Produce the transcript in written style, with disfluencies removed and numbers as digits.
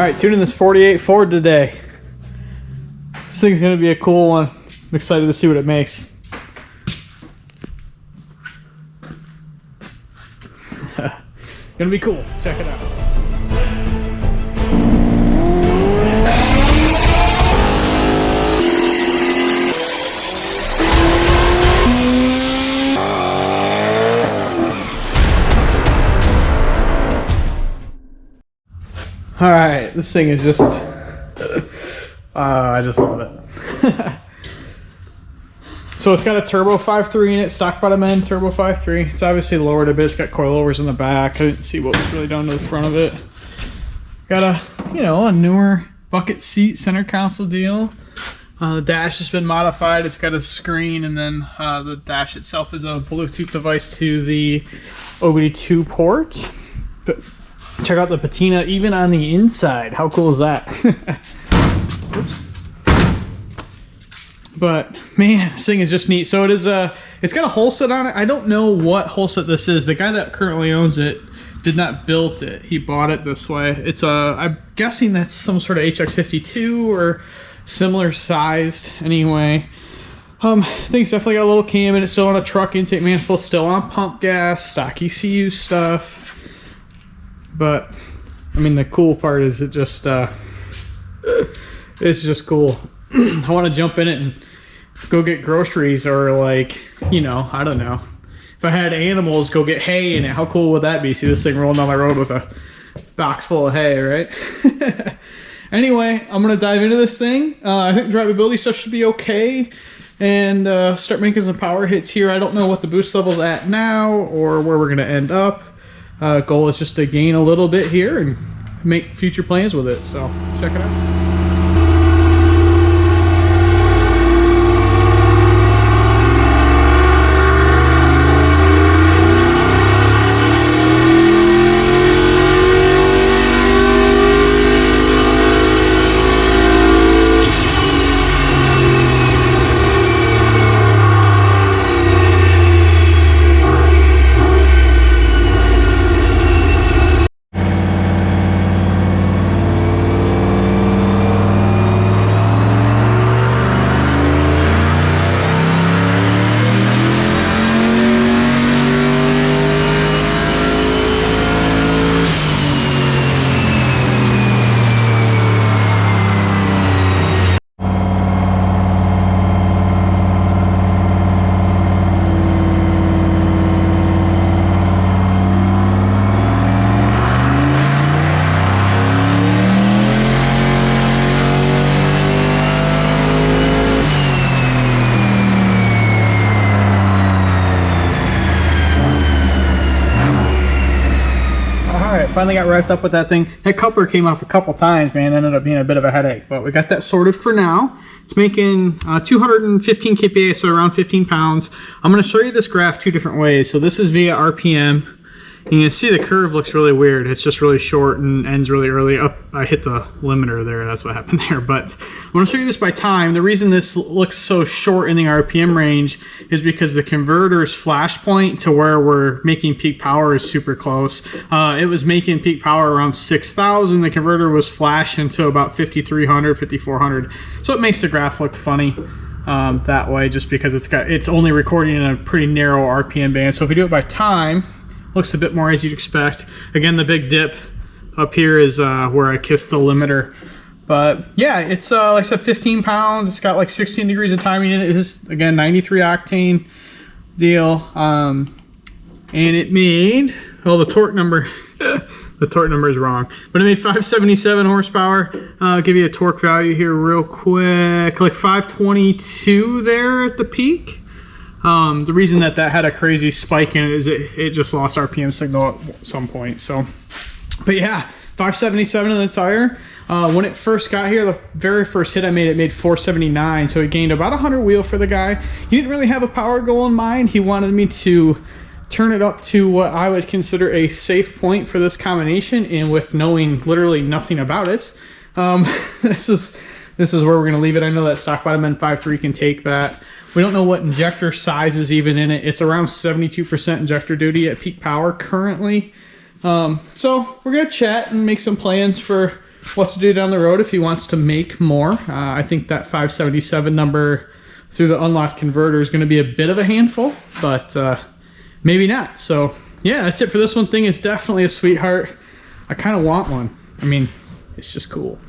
Alright, tuning this 48 Ford today. This thing's going to be a cool one. I'm excited to see what it makes. Gonna be cool. Check it out. Alright, this thing is just... I just love it. So it's got a turbo 5.3 in it, stock bottom end, turbo 5.3. It's obviously lowered a bit. It's got coilovers in the back. I didn't see what was really done to the front of it. Got a, you know, a newer bucket seat center console deal. The dash has been modified. It's got a screen, and then the dash itself is a Bluetooth device to the OBD2 port. But check out the patina even on the inside. How cool is that? Oops. But man, this thing is just neat. So it is it's got a hull set on it. I don't know what hull set this is. The guy that currently owns it did not build it. He bought it this way. It's I'm guessing that's some sort of HX52 or similar sized anyway. Thing's definitely got a little cam in it, still on a truck intake manifold, still on pump gas, stock ECU stuff. But I mean, the cool part is it just it's just cool. I want to jump in it and go get groceries, or like, you know, I don't know. If I had animals, go get hay in it. How cool would that be? See this thing rolling down the road with a box full of hay, right? Anyway, I'm going to dive into this thing. I think drivability stuff should be okay. And start making some power hits here. I don't know what the boost level's at now or where we're going to end up. Goal is just to gain a little bit here and make future plans with it. So check it out. Finally got wrapped up with that thing. That coupler came off a couple times, man. Ended up being a bit of a headache, but we got that sorted for now. It's making 215 kPa, so around 15 pounds. I'm going to show you this graph two different ways. So this is via RPM. You can see the curve looks really weird. It's just really short and ends really early. Up, I hit the limiter there. That's what happened there. But I'm going to show you this by time. The reason this looks so short in the RPM range is because the converter's flash point to where we're making peak power is super close. It was making peak power around 6,000. The converter was flashing to about 5,300, 5,400. So it makes the graph look funny that way, just because it's only recording in a pretty narrow RPM band. So if we do it by time, looks a bit more as you'd expect. Again, the big dip up here is where I kissed the limiter. But yeah, it's like I said, 15 pounds. It's got like 16 degrees of timing in it. This is, again, 93 octane deal. And it made, well, the torque number, the torque number is wrong. But it made 577 horsepower. I'll give you a torque value here real quick. Like 522 there at the peak. The reason that had a crazy spike in it is it just lost RPM signal at some point. So, but yeah, 577 in the tire. When it first got here, the very first hit I made, it made 479. So it gained about 100 wheel for the guy. He didn't really have a power goal in mind. He wanted me to turn it up to what I would consider a safe point for this combination, and with knowing literally nothing about it, this is where we're going to leave it. I know that stock bottom end 5.3 can take that. We don't know what injector size is even in it. It's around 72% injector duty at peak power currently. So we're gonna chat and make some plans for what to do down the road if he wants to make more. I think that 577 number through the unlocked converter is going to be a bit of a handful, but maybe not. So yeah, that's it for this one. Thing is definitely a sweetheart. I kind of want one. I mean, it's just cool.